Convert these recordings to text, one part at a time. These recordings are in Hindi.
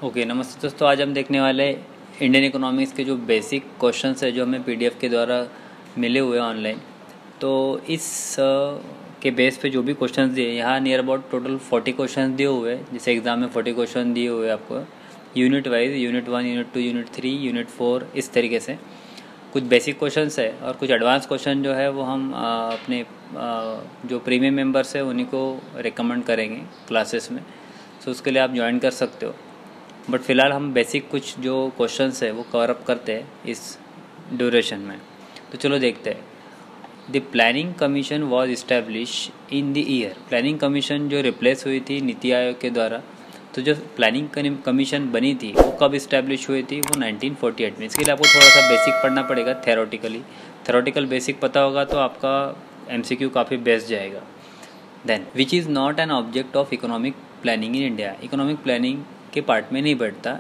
ओके नमस्ते दोस्तों, आज हम देखने वाले इंडियन इकोनॉमिक्स के जो बेसिक क्वेश्चंस है जो हमें पीडीएफ के द्वारा मिले हुए हैं ऑनलाइन। तो इस के बेस पे जो भी क्वेश्चंस दिए, यहाँ नियर अबाउट टोटल 40 क्वेश्चंस दिए हुए हैं। जैसे एग्जाम में 40 क्वेश्चन दिए हुए हैं आपको unit wise, unit 1, unit 2, unit 3, unit 4, इस तरीके से कुछ बेसिक क्वेश्चंस है और कुछ एडवांस क्वेश्चन जो है वो हम अपने जो प्रीमियम मेंबर्स है उन्हीं को रिकमेंड करेंगे क्लासेस में। सो उसके लिए आप ज्वाइन कर सकते हो। बट फ़िलहाल हम बेसिक कुछ जो क्वेश्चंस है वो कवर अप करते हैं इस ड्यूरेशन में। तो चलो देखते हैं। The planning commission was establish in the year. Planning commission जो रिप्लेस हुई थी नीति आयोग के द्वारा, तो जो प्लानिंग कमीशन बनी थी वो कब इस्टेब्लिश हुई थी? वो 1948 में। इसके लिए आपको थोड़ा सा बेसिक पढ़ना पड़ेगा थेरोटिकल बेसिक पता होगा तो आपका MCQ काफ़ी बेस्ट जाएगा। Then which is not an object of economic planning in India. Economic planning के पार्ट में नहीं बैठता।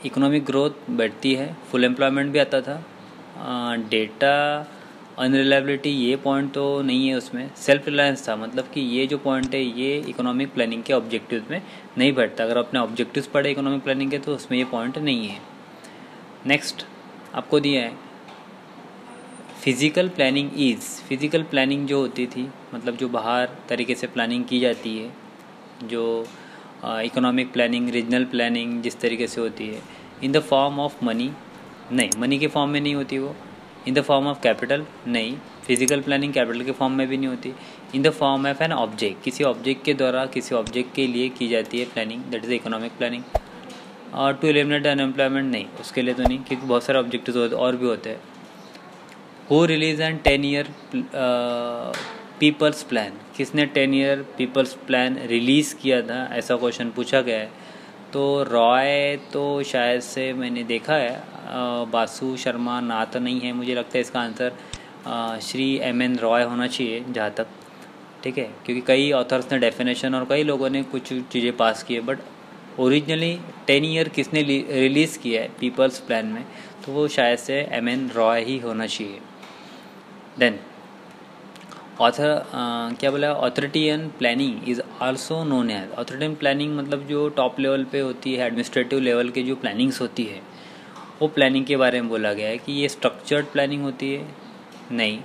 इकोनॉमिक ग्रोथ बैठती है, फुल एम्प्लॉयमेंट भी आता था, डेटा अनरिलायबिलिटी ये पॉइंट तो नहीं है उसमें। सेल्फ रिलायंस था, मतलब कि ये जो पॉइंट है ये इकोनॉमिक प्लानिंग के ऑब्जेक्टिव्स में नहीं बैठता। अगर आपने ऑब्जेक्टिव्स पढ़े इकोनॉमिक प्लानिंग के तो उसमें ये पॉइंट नहीं है। नेक्स्ट आपको दिया है physical planning is. Physical planning जो होती थी, मतलब जो बाहर तरीके से प्लानिंग की जाती है, जो इकोनॉमिक प्लानिंग, रीजनल प्लानिंग जिस तरीके से होती है, in the form of money, नहीं मनी के फॉर्म में नहीं होती वो। In the form of capital, नहीं फिजिकल प्लानिंग कैपिटल के फॉर्म में भी नहीं होती। In the form of an object, किसी ऑब्जेक्ट के द्वारा किसी ऑब्जेक्ट के लिए की जाती है planning, that is economic planning. और टू एलिमिनेट अनएम्प्लॉयमेंट, नहीं उसके लिए तो नहीं, क्योंकि बहुत सारे ऑब्जेक्टिव्स और भी होते हैं। Who release and 10 year people's plan, किसने 10 ईयर पीपल्स प्लान रिलीज़ किया था, ऐसा क्वेश्चन पूछा गया है। तो रॉय तो शायद से मैंने देखा है, बासु शर्मा ना तो नहीं है, मुझे लगता है इसका आंसर श्री MN रॉय होना चाहिए जहाँ तक, ठीक है। क्योंकि कई ऑथर्स ने डेफिनेशन और कई लोगों ने कुछ चीज़ें पास की है, बट ओरिजिनली 10 ईयर किसने रिलीज़ किया है पीपल्स प्लान में, तो वो शायद से MN रॉय ही होना चाहिए। देन क्या बोला, authoritarian planning is also known as. Authoritarian planning मतलब जो टॉप लेवल पे होती है, एडमिनिस्ट्रेटिव लेवल के जो प्लानिंग्स होती है, वो प्लानिंग के बारे में बोला गया है कि ये स्ट्रक्चर्ड प्लानिंग होती है, नहीं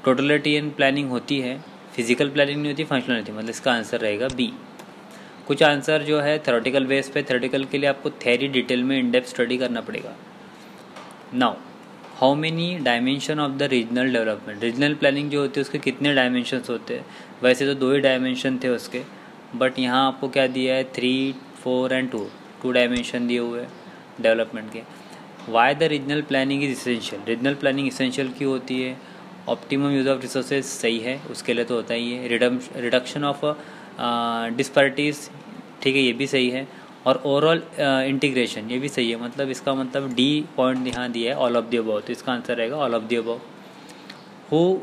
टोटलिटियन प्लानिंग होती है, फिजिकल प्लानिंग नहीं होती, फंक्शनल होती है, मतलब इसका आंसर रहेगा B। कुछ आंसर जो है थ्योरेटिकल बेस पे, थ्योरेटिकल के लिए आपको थ्योरी डिटेल में इन डेप्थ स्टडी करना पड़ेगा। Now how many dimension of the regional development. Regional planning जो होती है उसके कितने डायमेंशंस होते हैं? वैसे तो 2 ही डायमेंशन थे उसके, बट यहाँ आपको क्या दिया है 3, 4 एंड 2 डायमेंशन दिए हुए हैं डेवलपमेंट के। Why the regional planning is essential. Regional planning essential क्यों होती है? ऑप्टिमम यूज ऑफ रिसोर्सेज, सही है, उसके लिए तो होता ही है। रिडक्शन ऑफ डिस्पैरिटीज़, ठीक है, ये भी सही है। और ओवरऑल इंटीग्रेशन, ये भी सही है। मतलब इसका मतलब D पॉइंट यहाँ दिया है ऑल ऑफ द अबव, तो इसका आंसर रहेगा all of the above. Who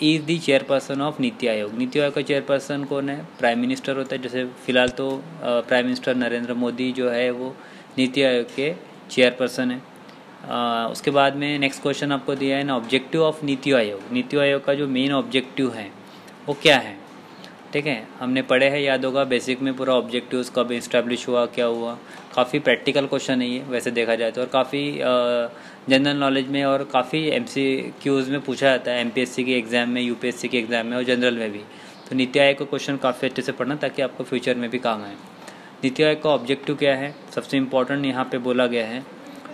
is the chairperson of NITI Aayog. NITI Aayog का चेयरपर्सन कौन है? प्राइम मिनिस्टर होता है। जैसे फिलहाल तो प्राइम मिनिस्टर नरेंद्र मोदी जो है वो नीति आयोग के चेयरपर्सन है। उसके बाद में नेक्स्ट क्वेश्चन आपको दिया है ना, ऑब्जेक्टिव ऑफ नीति आयोग। नीति आयोग का जो मेन ऑब्जेक्टिव है वो क्या है? ठीक है, हमने पढ़े हैं, याद होगा बेसिक में पूरा ऑब्जेक्टिव्स कब इस्टेब्लिश हुआ, क्या हुआ। काफ़ी प्रैक्टिकल क्वेश्चन है ये वैसे देखा जाए तो, और काफ़ी जनरल नॉलेज में और काफ़ी MCQs में पूछा जाता है, MPSC के एग्ज़ाम में, UPSC के एग्ज़ाम में और जनरल में भी। तो नीति आयोग का क्वेश्चन काफ़ी अच्छे से पढ़ना ताकि आपको फ्यूचर में भी काम आए। नीति आयोग का ऑब्जेक्टिव क्या है? सबसे इम्पोर्टेंट यहाँ पर बोला गया है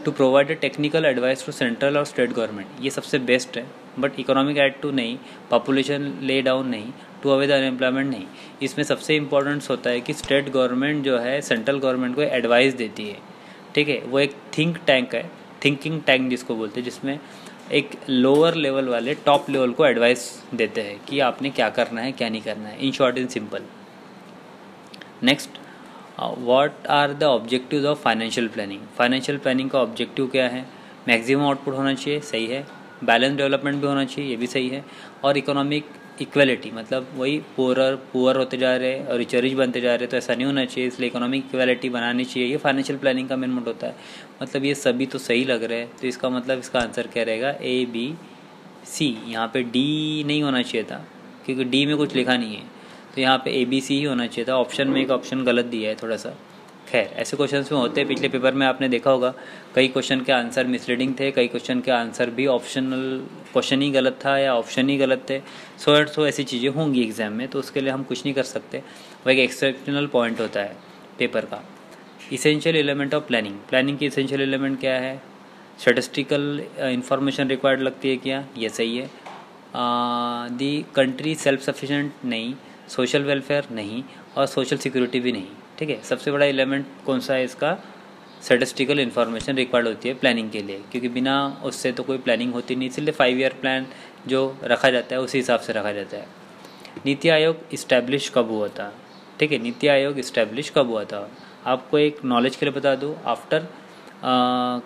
to provide technical advice to central और स्टेट गवर्नमेंट। ये सबसे बेस्ट है, बट इकोनॉमिक ऐड टू नहीं, पॉपुलेशन ले डाउन नहीं, टू अवॉइड अनएम्प्लॉयमेंट नहीं। इसमें सबसे इम्पोर्टेंट होता है कि स्टेट गवर्नमेंट जो है सेंट्रल गवर्नमेंट को एडवाइस देती है, ठीक है। वो एक थिंक टैंक है, थिंकिंग टैंक जिसको बोलते हैं, जिसमें एक लोअर लेवल वाले टॉप लेवल को एडवाइस देते हैं कि आपने क्या करना है क्या नहीं करना है, in short and simple. Next, what are the objectives of financial planning. Financial planning का ऑब्जेक्टिव क्या है? मैक्सिमम आउटपुट होना चाहिए, सही है। बैलेंस डेवलपमेंट भी होना चाहिए, ये भी सही है। और इकोनॉमिक इक्वलिटी, मतलब वही पुअर होते जा रहे हैं और रिच बनते जा रहे हैं, तो ऐसा नहीं होना चाहिए, इसलिए इकोनॉमिक इक्वलिटी बनानी चाहिए। ये फाइनेंशियल प्लानिंग का मेन मोटिव होता है। मतलब ये सभी तो सही लग रहे हैं, तो इसका मतलब इसका आंसर क्या रहेगा? ABC। यहाँ पे D नहीं होना चाहिए था क्योंकि D में कुछ लिखा नहीं है, तो यहाँ पे ABC ही होना चाहिए था। ऑप्शन में एक ऑप्शन गलत दिया है थोड़ा सा, खैर ऐसे क्वेश्चंस में होते हैं, पिछले पेपर में आपने देखा होगा कई क्वेश्चन के आंसर मिसलीडिंग थे, कई क्वेश्चन के आंसर भी ऑप्शनल क्वेश्चन ही गलत था या ऑप्शन ही गलत थे। सो ऐसी चीज़ें होंगी एग्जाम में, तो उसके लिए हम कुछ नहीं कर सकते, वो एक एक्सेप्शनल पॉइंट होता है पेपर का। Essential element of planning, planning की इसेंशियल एलिमेंट क्या है? स्टैटिस्टिकल इंफॉर्मेशन रिक्वायर्ड लगती है क्या? ये सही है। दी कंट्री सेल्फ सफिशिएंट नहीं, सोशल वेलफेयर नहीं, और सोशल सिक्योरिटी भी नहीं। ठीक है, सबसे बड़ा एलिमेंट कौन सा है इसका? स्टैटिस्टिकल इन्फॉर्मेशन रिक्वायर्ड होती है प्लानिंग के लिए, क्योंकि बिना उससे तो कोई प्लानिंग होती नहीं, इसलिए 5 ईयर प्लान जो रखा जाता है उसी हिसाब से रखा जाता है। नीति आयोग इस्टेब्लिश कब हुआ था? ठीक है, नीति आयोग इस्टेब्लिश कब हुआ था? आपको एक नॉलेज के लिए बता दूँ, आफ्टर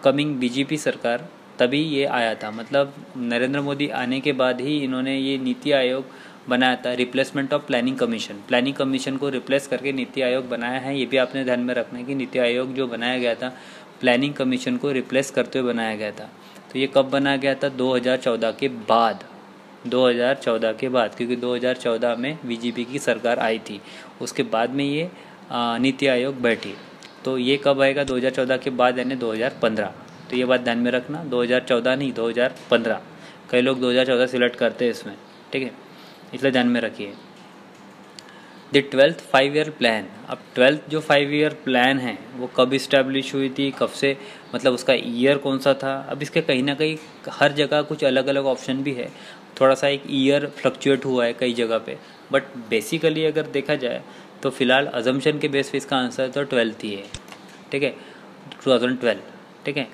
कमिंग बीजेपी सरकार तभी ये आया था, मतलब नरेंद्र मोदी आने के बाद ही इन्होंने ये नीति आयोग बनाया था, replacement of planning commission. Planning commission को रिप्लेस करके नीति आयोग बनाया है। ये भी आपने ध्यान में रखना है कि नीति आयोग जो बनाया गया था प्लानिंग कमीशन को रिप्लेस करते हुए बनाया गया था। तो ये कब बनाया गया था? 2014 के बाद, 2014 के बाद, क्योंकि 2014 में बीजेपी की सरकार आई थी, उसके बाद में ये नीति आयोग बैठी। तो ये कब आएगा? 2014 के बाद, यानी 2015। तो ये बात ध्यान में रखना, 2014 नहीं 2015। कई लोग 2014 सिलेक्ट करते हैं इसमें, ठीक है, इसलिए ध्यान में रखिए। द 12th 5 ईयर प्लान, अब 12th जो 5 ईयर प्लान है वो कब इस्टेब्लिश हुई थी, कब से, मतलब उसका ईयर कौन सा था? अब इसके कहीं ना कहीं हर जगह कुछ अलग अलग ऑप्शन भी है, थोड़ा सा एक ईयर फ्लक्चुएट हुआ है कई जगह पे, बट बेसिकली अगर देखा जाए तो फिलहाल अजम्पशन के बेस पे इसका आंसर तो 12th ही है। ठीक है, 2012। ठीक है,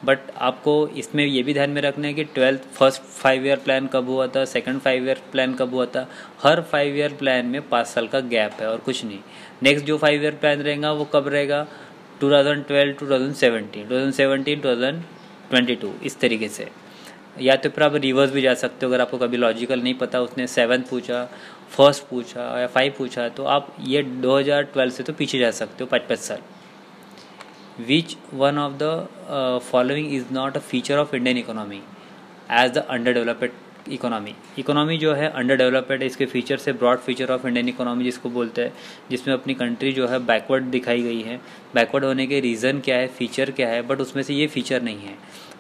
बट आपको इसमें ये भी ध्यान में रखना है कि 12th फर्स्ट 5 ईयर प्लान कब हुआ था, सेकंड 5 ईयर प्लान कब हुआ था। हर 5 ईयर प्लान में 5 साल का गैप है और कुछ नहीं। नेक्स्ट जो 5 ईयर प्लान रहेगा वो कब रहेगा? 2012, 2017, 2017, 2022, इस तरीके से। या तो फिर आप रिवर्स भी जा सकते हो, अगर आपको कभी लॉजिकल नहीं पता, उसने 7th पूछा, फर्स्ट पूछा या 5 पूछा, तो आप ये 2012 से तो पीछे जा सकते हो 5-5 साल। Which one of the following is not a feature of Indian economy as the underdeveloped economy? Economy जो है अंडर डेवलप्ड है, इसके फीचर से broad feature of Indian economy जिसको बोलते हैं, जिसमें अपनी कंट्री जो है बैकवर्ड दिखाई गई है। बैकवर्ड होने के रीज़न क्या है, फीचर क्या है, बट उसमें से ये फीचर नहीं है।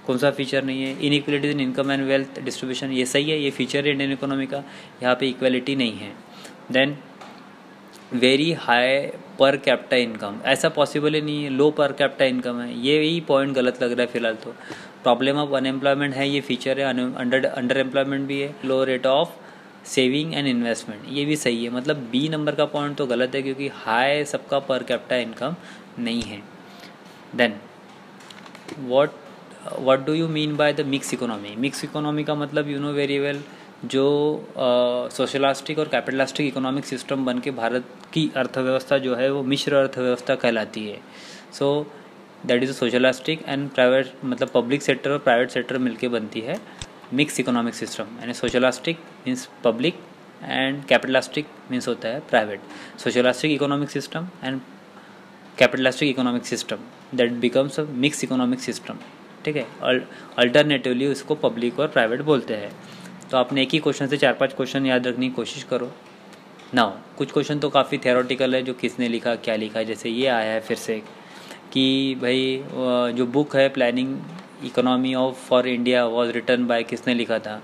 कौन सा फीचर नहीं है? Inequalities in income and wealth distribution, ये सही है, ये फीचर है इंडियन इकोनॉमी का, यहाँ पे इक्वलिटी नहीं है। Then very high per capita income, ऐसा पॉसिबल ही नहीं है, लो पर कैपिटा इनकम है, ये ही पॉइंट गलत लग रहा है फिलहाल। तो प्रॉब्लम ऑफ अनएम्प्लॉयमेंट है, ये फीचर है, अंडर एम्प्लॉयमेंट भी है, low rate of saving and investment, ये भी सही है। मतलब बी नंबर का पॉइंट तो गलत है, क्योंकि हाई सबका पर कैपिटा इनकम नहीं है। Then what do you mean by the mix economy? Mix economy का मतलब यू नो वेरी वेल, जो सोशलिस्टिक और कैपिटलिस्टिक इकोनॉमिक सिस्टम बन के भारत की अर्थव्यवस्था जो है वो मिश्र अर्थव्यवस्था कहलाती है। So that is socialistic and private, मतलब पब्लिक सेक्टर और प्राइवेट सेक्टर मिलके बनती है मिक्स इकोनॉमिक सिस्टम। यानी socialistic means public and capitalistic means होता है private. Socialistic economic system and capitalistic economic system, that becomes a mix economic system. ठीक है, अल्टरनेटिवली उसको पब्लिक और प्राइवेट बोलते हैं। तो आपने एक ही क्वेश्चन से 4-5 क्वेश्चन याद रखने की कोशिश करो ना। कुछ क्वेश्चन तो काफ़ी थियोरेटिकल है, जो किसने लिखा क्या लिखा, जैसे ये आया है फिर से कि भाई जो बुक है planning economy of for India was written by, किसने लिखा था,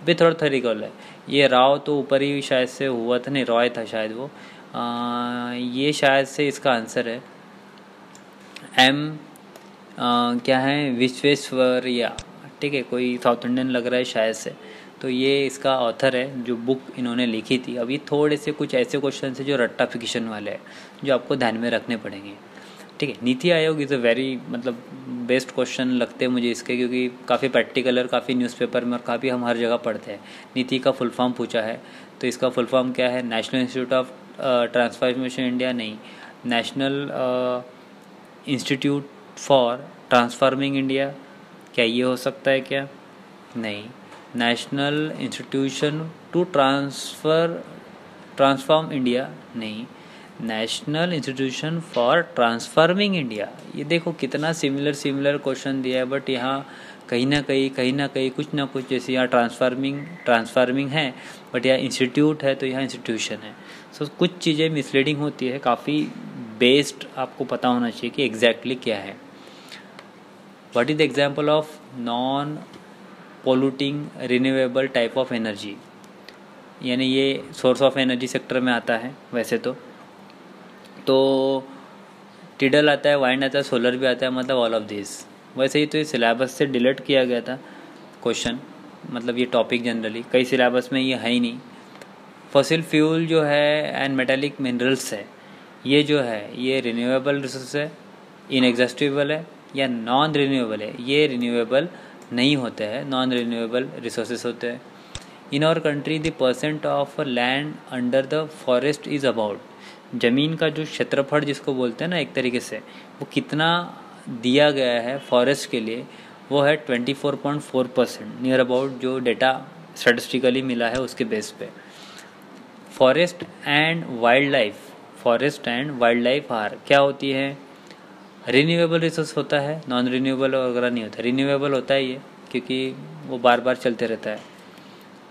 अभी थोड़ा थियोरेटिकल है। ये राव तो ऊपर ही शायद से हुआ था, नहीं रॉय था शायद वो, ये शायद से इसका आंसर है एम क्या है, विश्वेश्वरैया। ठीक है, कोई साउथ इंडियन लग रहा है शायद से, तो ये इसका ऑथर है जो बुक इन्होंने लिखी थी। अब ये थोड़े से कुछ ऐसे क्वेश्चन है जो रट्टाफिकेशन वाले हैं, जो आपको ध्यान में रखने पड़ेंगे। ठीक है, NITI Aayog is a very, मतलब बेस्ट क्वेश्चन लगते हैं मुझे इसके, क्योंकि काफ़ी प्रैक्टिकल और काफ़ी न्यूज़पेपर में और काफ़ी हम हर जगह पढ़ते हैं। नीति का फुल फॉर्म पूछा है, तो इसका फुल फॉर्म क्या है? National institute of transformation India नहीं, national institute for transforming India, क्या ये हो सकता है क्या? नहीं, national institution to transform India नहीं, national institution for transforming India. ये देखो कितना सिमिलर क्वेश्चन दिया है, बट यहाँ कहीं ना कहीं कुछ ना कुछ, जैसे यहाँ ट्रांसफॉर्मिंग है, बट यहाँ इंस्टीट्यूट है तो यहाँ इंस्टीट्यूशन है। सो कुछ चीज़ें मिसलीडिंग होती है, काफ़ी बेस्ड आपको पता होना चाहिए कि एग्जैक्टली क्या है। What is the example of non polluting renewable type of energy, यानी ये सोर्स ऑफ एनर्जी सेक्टर में आता है वैसे तो टिडल आता है, वाइंड आता है, सोलर भी आता है, मतलब ऑल ऑफ दिस। वैसे ही तो ये सिलेबस से डिलीट किया गया था क्वेश्चन, मतलब ये टॉपिक जनरली कई सिलेबस में ये है ही नहीं। फॉसिल फ्यूल जो है एंड मेटालिक मिनरल्स है, ये जो है ये रिन्यूएबल रिसोर्स है, इनएग्जॉस्टिबल है या नॉन रिन्यूएबल है? ये रिन्यूएबल नहीं होते हैं, नॉन रिन्यूएबल रिसोर्सेज होते हैं। In our country the percent of land under the forest is about, ज़मीन का जो क्षेत्रफल जिसको बोलते हैं ना एक तरीके से, वो कितना दिया गया है फॉरेस्ट के लिए, वो है 24.4%, नियर अबाउट जो डेटा स्टैटिस्टिकली मिला है उसके बेस पे। Forest and wildlife are क्या होती है? रिन्यूएबल रिसोर्स होता है, नॉन रिन्यूएबल वगैरह नहीं होता। रिन्यूएबल होता है ये, क्योंकि वो बार बार चलते रहता है।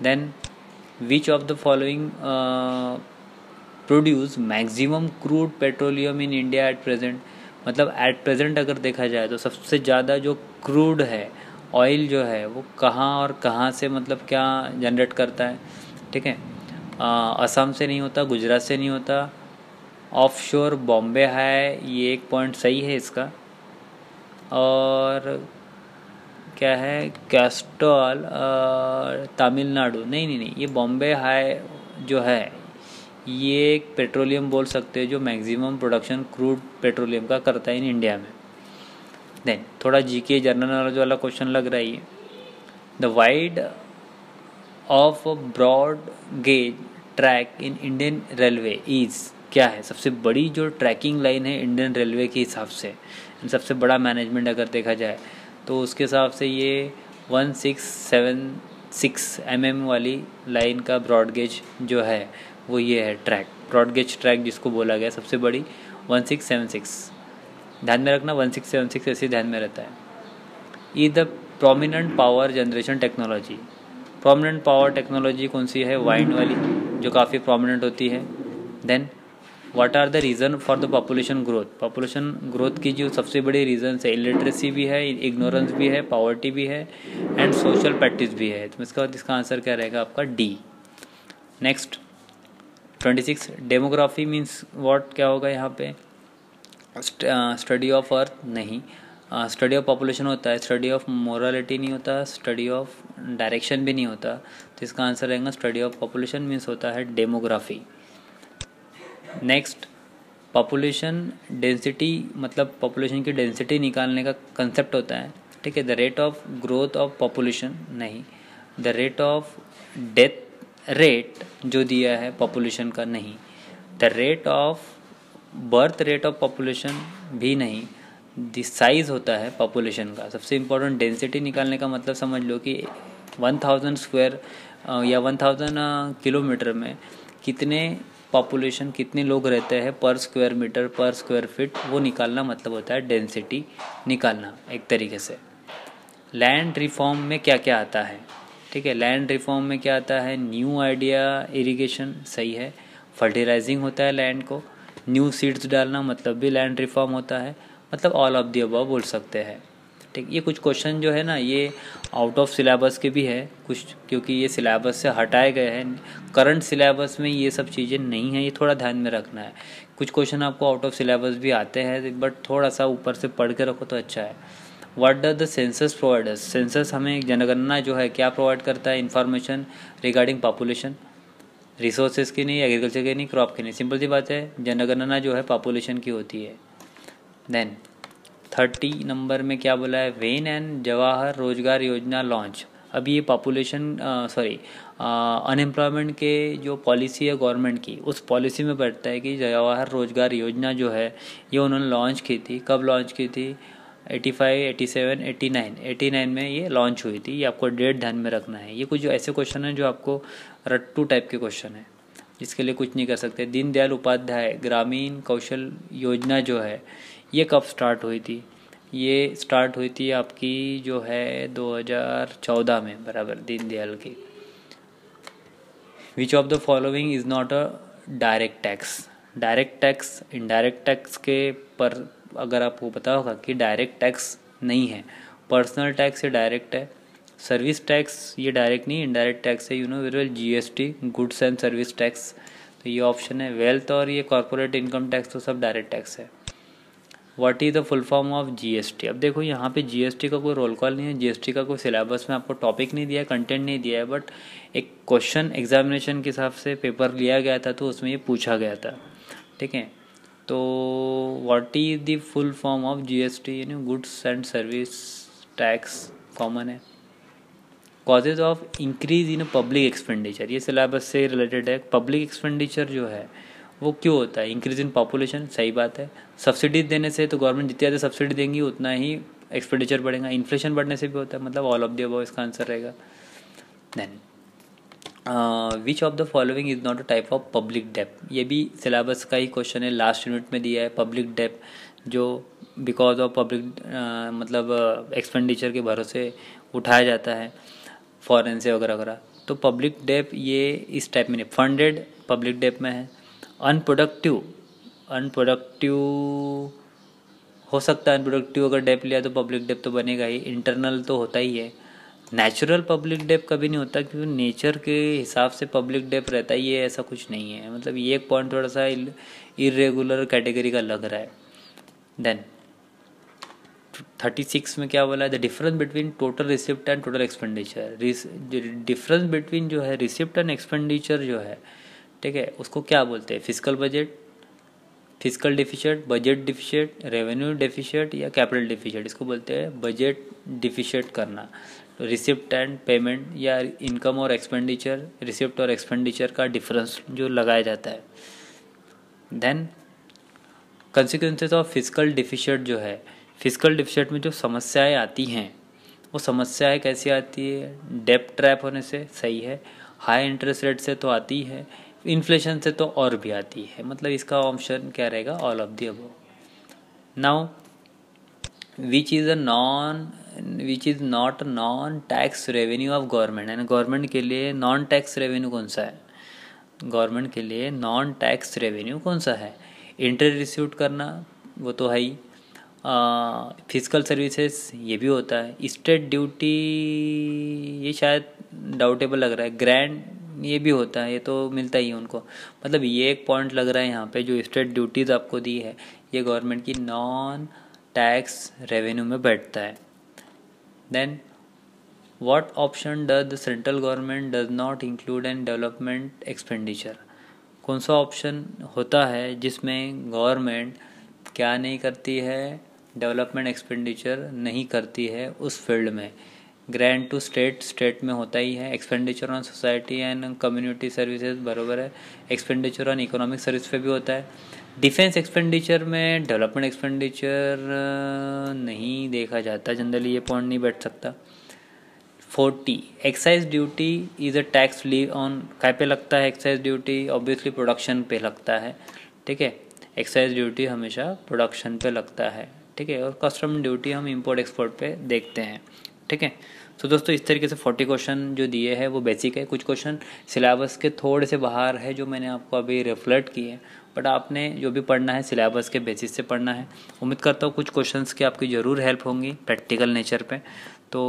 Then which of the following produce maximum crude petroleum in India at present, मतलब एट प्रेजेंट अगर देखा जाए तो सबसे ज़्यादा जो क्रूड है, ऑयल जो है, वो कहाँ और कहाँ से मतलब क्या जनरेट करता है? ठीक है, असम से नहीं होता, गुजरात से नहीं होता, ऑफशोर बॉम्बे है, ये एक पॉइंट सही है इसका। और क्या है, कैस्ट्रॉल तमिलनाडु, नहीं, ये बॉम्बे हाई जो है ये एक पेट्रोलियम बोल सकते हैं जो मैक्सिमम प्रोडक्शन क्रूड पेट्रोलियम का करता है इन इंडिया में। देन थोड़ा जीके जनरल नॉलेज वाला क्वेश्चन लग रहा है ये। The wide of broad gauge track in Indian railway is, क्या है? सबसे बड़ी जो ट्रैकिंग लाइन है इंडियन रेलवे के हिसाब से, सबसे बड़ा मैनेजमेंट अगर देखा जाए तो उसके हिसाब से ये 1676 mm वाली लाइन का ब्रॉड गेज जो है वो ये है ट्रैक, ब्रॉड गेज ट्रैक जिसको बोला गया सबसे बड़ी 1676। ध्यान में रखना 1676 ऐसे ध्यान में रहता है। E the prominent power generation technology, prominent power technology कौन सी है? वाइंड वाली, जो काफ़ी प्रोमिनेंट होती है। Then what are the reason for the population growth, population growth की जो सबसे बड़ी रीज़न है, इलिटरेसी भी है, इग्नोरेंस भी है, पॉवर्टी भी है एंड सोशल प्रैक्टिस भी है। तो इसका आंसर क्या रहेगा आपका? D. Next 26 demography means what, क्या होगा यहाँ पे? स्टडी ऑफ अर्थ नहीं, स्टडी ऑफ पॉपुलेशन होता है, स्टडी ऑफ मोरालिटी नहीं होता, स्टडी ऑफ डायरेक्शन भी नहीं होता। तो इसका आंसर रहेगा स्टडी ऑफ पॉपुलेशन मीन्स होता है डेमोग्राफी। नेक्स्ट पॉपुलेशन डेंसिटी, मतलब पॉपुलेशन की डेंसिटी निकालने का कंसेप्ट होता है, ठीक है। The rate of growth of population नहीं, the rate of death rate जो दिया है पॉपुलेशन का नहीं, the rate of birth rate of population भी नहीं, द साइज़ होता है पॉपुलेशन का। सबसे इम्पोर्टेंट डेंसिटी निकालने का मतलब समझ लो कि 1000 स्क्वायर या 1000 किलोमीटर में कितने पॉपुलेशन, कितने लोग रहते हैं पर स्क्वायर मीटर, पर स्क्वायर फीट, वो निकालना मतलब होता है डेंसिटी निकालना एक तरीके से। लैंड रिफॉर्म में क्या क्या आता है? ठीक है, लैंड रिफॉर्म में क्या आता है? न्यू आइडिया इरिगेशन, सही है। फर्टिलाइजिंग होता है लैंड को, न्यू सीड्स डालना मतलब भी लैंड रिफॉर्म होता है, मतलब ऑल ऑफ दी अबव बोल सकते हैं। ठीक, ये कुछ क्वेश्चन जो है ना ये आउट ऑफ सिलेबस के भी है कुछ, क्योंकि ये सिलेबस से हटाए गए हैं। करंट सिलेबस में ये सब चीज़ें नहीं हैं, ये थोड़ा ध्यान में रखना है। कुछ क्वेश्चन आपको आउट ऑफ सिलेबस भी आते हैं, बट थोड़ा सा ऊपर से पढ़ के रखो तो अच्छा है। What does the census providers, census हमें जनगणना जो है क्या प्रोवाइड करता है? इन्फॉर्मेशन रिगार्डिंग पॉपुलेशन, रिसोर्सेज की नहीं, एग्रीकल्चर की नहीं, क्रॉप की नहीं। सिंपल सी बात है, जनगणना जो है पॉपुलेशन की होती है। देन 30 नंबर में क्या बोला है? वेन एंड जवाहर रोजगार योजना लॉन्च। अभी ये पॉपुलेशन अनएम्प्लॉयमेंट के जो पॉलिसी है गवर्नमेंट की, उस पॉलिसी में बैठता है कि जवाहर रोजगार योजना जो है ये उन्होंने लॉन्च की थी। कब लॉन्च की थी? 85, 87, 89 में ये लॉन्च हुई थी। ये आपको डेट ध्यान में रखना है। ये कुछ ऐसे क्वेश्चन हैं जो आपको रट्टू टाइप के क्वेश्चन है, इसके लिए कुछ नहीं कर सकते। दीनदयाल उपाध्याय ग्रामीण कौशल योजना जो है ये कब स्टार्ट हुई थी? ये स्टार्ट हुई थी आपकी जो है 2014 में, बराबर, दीनदयाल की। विच of the following is not a direct tax? Direct tax, indirect tax के पर अगर आपको पता होगा कि डायरेक्ट टैक्स नहीं है, पर्सनल टैक्स ये डायरेक्ट है, सर्विस टैक्स ये डायरेक्ट नहीं इनडायरेक्ट टैक्स है, you know very well, GST goods and service tax, तो ये ऑप्शन है। वेल्थ और ये कॉर्पोरेट इनकम टैक्स तो सब डायरेक्ट टैक्स है। What is the full form of GST? अब देखो यहाँ पे जीएसटी का कोई रोल कॉल नहीं है, जीएसटी का कोई सिलेबस में आपको टॉपिक नहीं दिया है, कंटेंट नहीं दिया है, बट एक क्वेश्चन एग्जामिनेशन के हिसाब से पेपर लिया गया था तो उसमें ये पूछा गया था, ठीक है। तो what is the full form of GST? यानी goods and service tax common है। Causes of increase in public expenditure, ये सिलेबस से रिलेटेड है। पब्लिक एक्सपेंडिचर जो है वो क्यों होता है? इंक्रीज इन पॉपुलेशन, सही बात है। सब्सिडीज देने से तो गवर्नमेंट जितनी ज़्यादा सब्सिडी देंगी उतना ही एक्सपेंडिचर बढ़ेगा। इन्फ्लेशन बढ़ने से भी होता है, मतलब ऑल ऑफ द अबव इसका आंसर रहेगा। Then which of the following is not a type of public debt, ये भी सिलेबस का ही क्वेश्चन है, लास्ट यूनिट में दिया है। पब्लिक डेप जो बिकॉज ऑफ पब्लिक मतलब एक्सपेंडिचर के भरोसे उठाया जाता है फॉरेन से वगैरह वगैरह, तो पब्लिक डेप ये इस टाइप में नहीं, फंडेड पब्लिक डेप में है। अनप्रोडक्टिव हो सकता है, अनप्रोडक्टिव अगर डेप लिया तो पब्लिक डेप तो बनेगा ही। इंटरनल तो होता ही है। नेचुरल पब्लिक डेप कभी नहीं होता, क्योंकि नेचर के हिसाब से पब्लिक डेप रहता ही है, ऐसा कुछ नहीं है। मतलब ये एक पॉइंट थोड़ा सा इरेगुलर कैटेगरी का लग रहा है। देन 36 में क्या बोला है? The difference between total receipt and total expenditure. Difference between जो है रिसिप्ट एंड एक्सपेंडिचर जो है, ठीक है, उसको क्या बोलते हैं? Physical budget, physical deficit, budget deficit, revenue deficit या कैपिटल डिफिशिट, इसको बोलते हैं बजट डिफिशिट करना। तो रिसिप्ट एंड पेमेंट या इनकम और एक्सपेंडिचर, रिसिप्ट और एक्सपेंडिचर का डिफरेंस जो लगाया जाता है। Then consequences of physical deficit जो है, फिजिकल डिफिशिट में जो समस्याएं आती हैं वो समस्याएं कैसी आती है? डेब्ट ट्रैप होने से, सही है। हाई इंटरेस्ट रेट से तो आती है, इन्फ्लेशन से तो और भी आती है। मतलब इसका ऑप्शन क्या रहेगा? All of the above. Now which is not non tax revenue of government, यानी गवर्नमेंट के लिए नॉन टैक्स रेवेन्यू कौन सा है? गवर्नमेंट के लिए नॉन टैक्स रेवेन्यू कौन सा है? इंटरेस्ट रिसीव करना, वो तो है ही। फिजिकल सर्विसेज ये भी होता है। स्टेट ड्यूटी ये शायद डाउटेबल लग रहा है। ग्रैंड ये भी होता है, ये तो मिलता ही है उनको। मतलब ये एक पॉइंट लग रहा है यहाँ पे, जो स्टेट ड्यूटीज़ आपको दी है ये गवर्नमेंट की नॉन टैक्स रेवेन्यू में बैठता है। Then what option does the central government does not include in development expenditure? कौन सा ऑप्शन होता है जिसमें गवर्नमेंट क्या नहीं करती है? डेवलपमेंट एक्सपेंडिचर नहीं करती है उस फील्ड में। ग्रांट टू स्टेट में होता ही है। Expenditure on society and community services बरोबर है। एक्सपेंडिचर ऑन इकोनॉमिक सर्विस पे भी होता है। डिफेंस एक्सपेंडिचर में डेवलपमेंट एक्सपेंडिचर नहीं देखा जाता जनरली, ये पॉइंट नहीं बैठ सकता। 40 excise duty is a tax leave on, काय पे लगता है एक्साइज ड्यूटी? ऑब्वियसली प्रोडक्शन पे लगता है, ठीक है। एक्साइज ड्यूटी हमेशा प्रोडक्शन पे लगता है, ठीक है। और कस्टम ड्यूटी हम इंपोर्ट एक्सपोर्ट पे देखते हैं, ठीक है। तो दोस्तों इस तरीके से 40 क्वेश्चन जो दिए हैं वो बेसिक है। कुछ क्वेश्चन सिलेबस के थोड़े से बाहर है जो मैंने आपको अभी रिफ्लेक्ट किए, बट आपने जो भी पढ़ना है सिलेबस के बेसिस से पढ़ना है। उम्मीद करता हूँ कुछ क्वेश्चंस की आपकी ज़रूर हेल्प होंगी प्रैक्टिकल नेचर पे। तो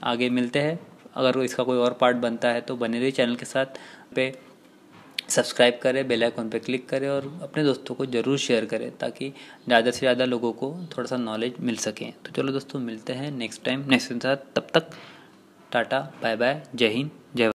आगे मिलते हैं। अगर इसका कोई और पार्ट बनता है तो बने रहिए चैनल के साथ पे, सब्सक्राइब करें, बेल आइकन पे क्लिक करें और अपने दोस्तों को ज़रूर शेयर करें ताकि ज़्यादा से ज़्यादा लोगों को थोड़ा सा नॉलेज मिल सके। तो चलो दोस्तों मिलते हैं नेक्स्ट टाइम नेक्स्ट के साथ। तब तक टाटा बाय बाय, जय हिंद जय।